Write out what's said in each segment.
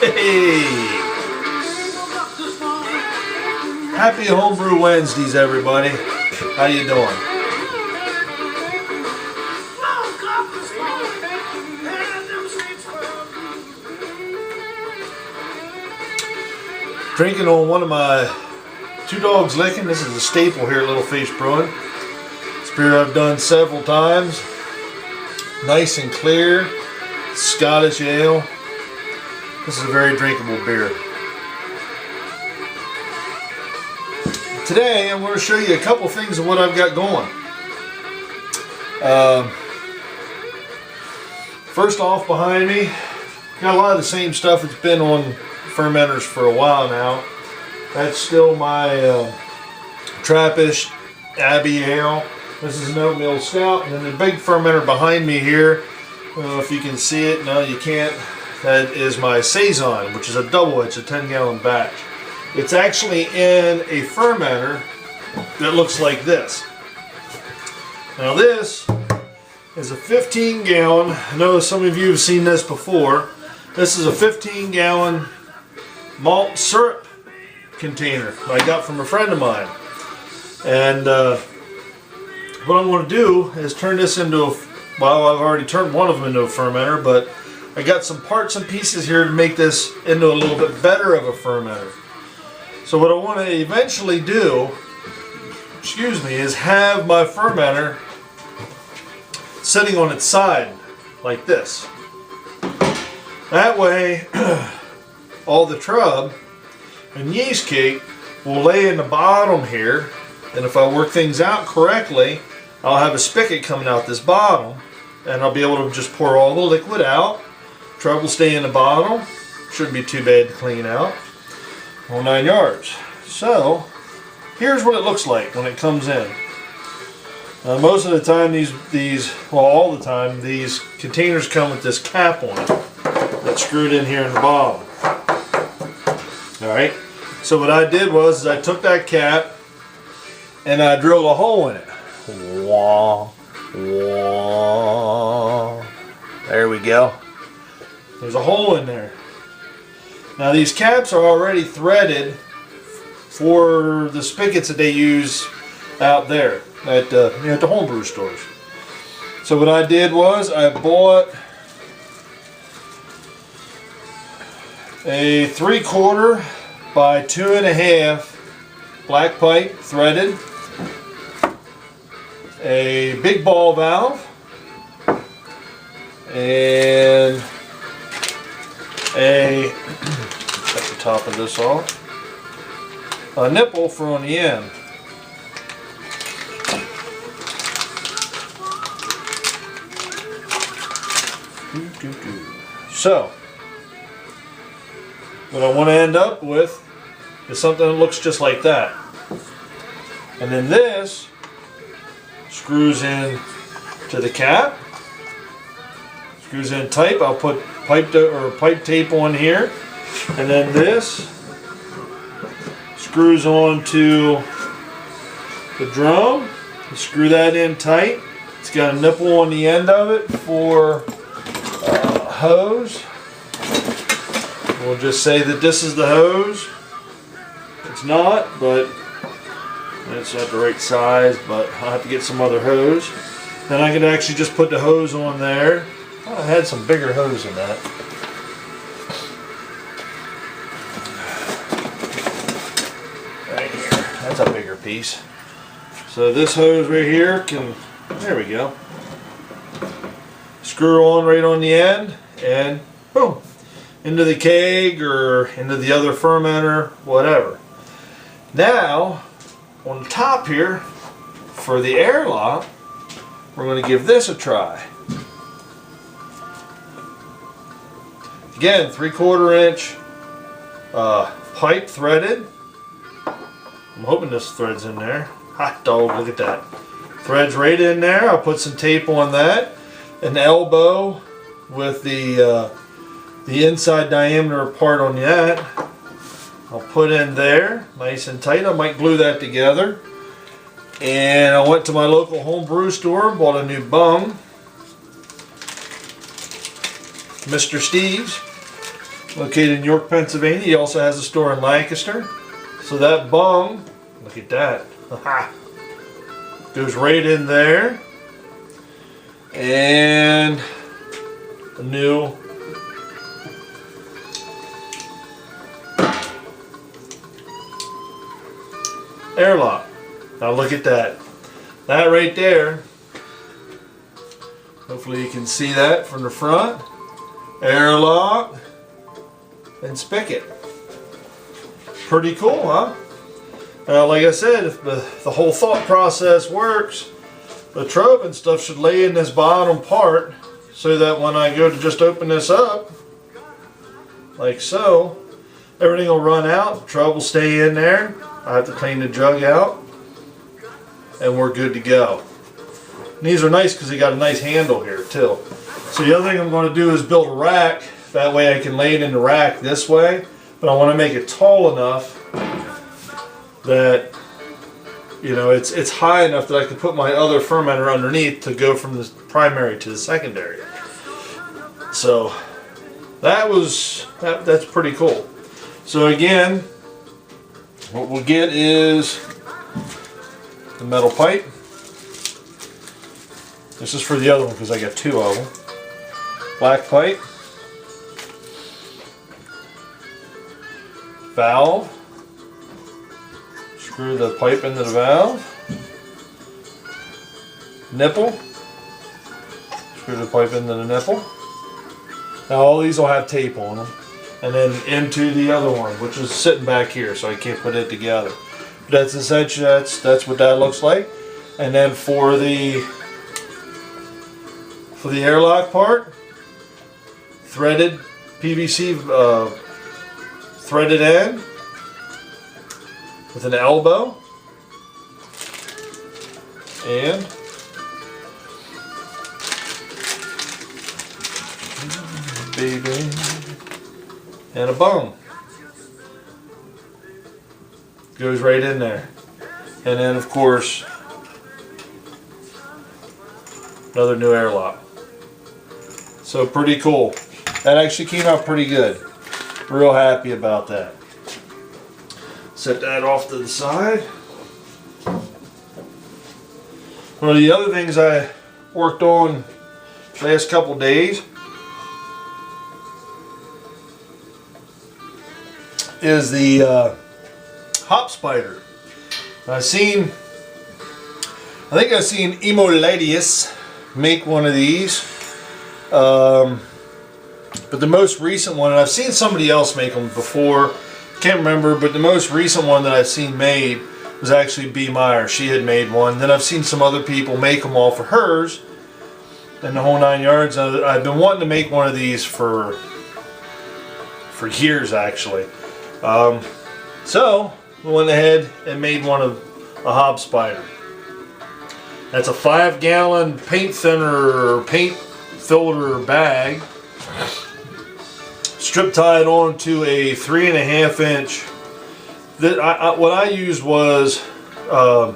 Hey! Happy Homebrew Wednesdays, everybody. How you doing? Drinking on one of my Two Dogs Licking. This is a staple here at Little Fish Brewing. It's beer I've done several times. Nice and clear. Scottish ale. This is a very drinkable beer. Today I'm going to show you a couple things of what I've got going. First off, behind me, got a lot of the same stuff that's been on fermenters for a while now. That's still my Trappist Abbey Ale. This is an oatmeal stout, and then the big fermenter behind me here, I don't know if you can see it. No, you can't. That is my Saison, which is a double. It's a 10-gallon batch. It's actually in a fermenter that looks like this. Now this is a 15-gallon. I know some of you have seen this before. This is a 15-gallon malt syrup container I got from a friend of mine. And what I'm going to do is turn this into a, well, I've already turned one of them into a fermenter, but I got some parts and pieces here to make this into a little bit better of a fermenter. So what I want to eventually do, is have my fermenter sitting on its side like this. That way all the trub and yeast cake will lay in the bottom here, and if I work things out correctly, I'll have a spigot coming out this bottom, and I'll be able to just pour all the liquid out. Trub will stay in the bottom. Shouldn't be too bad to clean out. All 9 yards. So here's what it looks like when it comes in. Most of the time well, all the time, these containers come with this cap on it that's screwed in here in the bottom. Alright, so what I did was I took that cap and I drilled a hole in it. Wah, wah. There we go. There's a hole in there. Now these caps are already threaded for the spigots that they use out there at the homebrew stores. So what I did was I bought a 3/4 by 2.5 black pipe threaded, a big ball valve, and cut the top of this off, a nipple for on the end. So what I want to end up with is something that looks just like that. And then this screws in to the cap, screws in tight. I'll put pipe tape on here, and then this screws onto the drum. You screw that in tight. It's got a nipple on the end of it for hose. We'll just say that this is the hose. It's not, but it's not the right size, but I'll have to get some other hose. Then I can actually just put the hose on there. Oh, I had some bigger hose than that. Right here. That's a bigger piece. So this hose right here can, there we go. Screw on right on the end, and boom, into the keg or into the other fermenter, whatever. Now, on the top here, for the airlock, we're going to give this a try. Again, 3/4 inch pipe threaded. I'm hoping this thread's in there. Hot dog, look at that. Thread's right in there. I'll put some tape on that. An elbow with the inside diameter part on that. I'll put in there, nice and tight. I might glue that together. And I went to my local homebrew store, bought a new bung, Mr. Steve's. located in York, Pennsylvania. He also has a store in Lancaster. So that bung, look at that, goes right in there. And a new airlock. Now look at that. That right there, hopefully you can see that from the front. Airlock and spigot. Pretty cool, huh? Like I said, if the whole thought process works, the trope and stuff should lay in this bottom part so that when I go to just open this up, like so, everything will run out, the trope will stay in there. I have to clean the jug out, and we're good to go. And these are nice because they got a nice handle here too. So the other thing I'm going to do is build a rack. That way I can lay it in the rack this way, but I want to make it tall enough that, you know, it's high enough that I can put my other fermenter underneath to go from the primary to the secondary. So that's pretty cool. So again, what we'll get is the metal pipe. This is for the other one because I got two of them. Black pipe. Valve. Screw the pipe into the valve. Nipple. Screw the pipe into the nipple. Now all these will have tape on them. And then into the other one, which is sitting back here, so I can't put it together. But that's essentially, that's what that looks like. And then for the airlock part, threaded PVC threaded end with an elbow and baby and a bung. Goes right in there. And then of course another new airlock. So pretty cool. That actually came out pretty good. Real happy about that. Set that off to the side. One of the other things I worked on the last couple days is the hop spider. I think I've seen Emoladius make one of these. But the most recent one, and I've seen somebody else make them before, can't remember, but the most recent one that I've seen made was actually B. Meyer. She had made one. Then I've seen some other people make them all for hers, and the whole 9 yards. I've been wanting to make one of these for years, actually. So we went ahead and made one of a Hob Spider. That's a 5-gallon paint thinner, paint filter bag, strip tied onto a 3.5 inch. What I used was a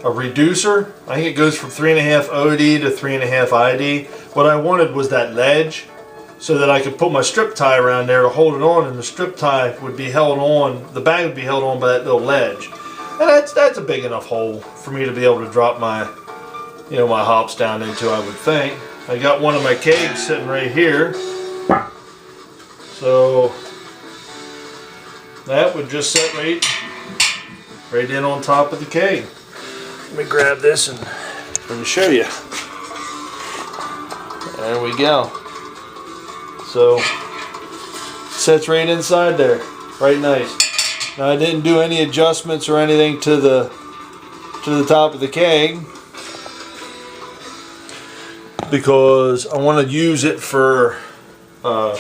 reducer. I think it goes from 3.5 OD to 3.5 ID. What I wanted was that ledge, so that I could put my strip tie around there to hold it on, and the strip tie would be held on, the bag would be held on by that little ledge. And that's a big enough hole for me to be able to drop my, my hops down into, I would think. I got one of my kegs sitting right here. So that would just sit right in on top of the keg. Let me grab this and let me show you. There we go. So sits right inside there, right nice. Now I didn't do any adjustments or anything to the top of the keg because I want to use it for I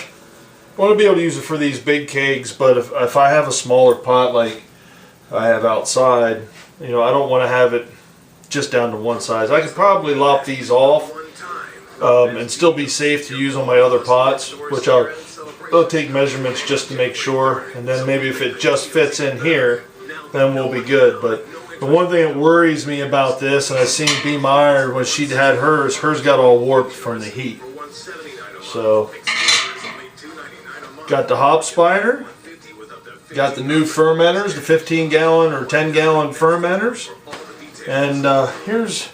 want to be able to use it for these big kegs, but if I have a smaller pot like I have outside, I don't want to have it just down to one size. I could probably lop these off and still be safe to use on my other pots, which I'll take measurements just to make sure, and then maybe if it just fits in here, then we'll be good. But the one thing that worries me about this, and I've seen B. Meyer when she had hers got all warped from the heat. So Got the hop spider. Got the new fermenters, the 15-gallon or 10-gallon fermenters. And here's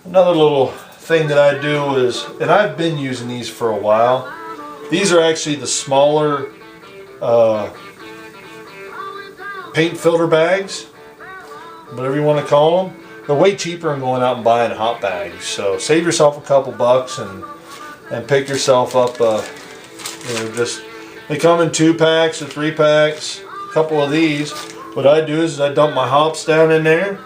another little thing that I do is, and I've been using these for a while. These are actually the smaller paint filter bags, whatever you want to call them. They're way cheaper than going out and buying hop bags. So save yourself a couple bucks and pick yourself up. Just they come in 2-packs or 3-packs. A couple of these. What I do is I dump my hops down in there,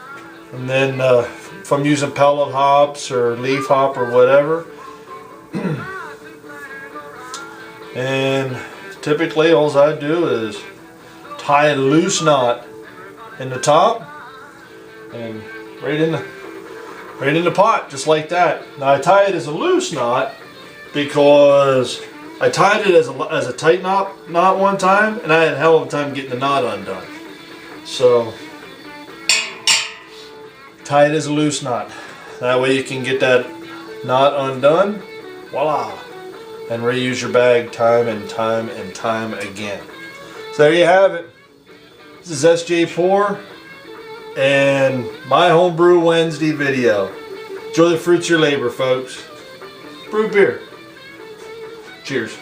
and then if I'm using pellet hops or leaf hop or whatever, and typically all I do is tie a loose knot in the top and right in the pot, just like that. Now I tie it as a loose knot because I tied it as a tight knot one time, and I had a hell of a time getting the knot undone. So tie it as a loose knot. That way you can get that knot undone. Voila! And reuse your bag time and time and time again. So there you have it. This is SJ Pour and my Homebrew Wednesday video. Enjoy the fruits of your labor, folks. Brew beer. Cheers.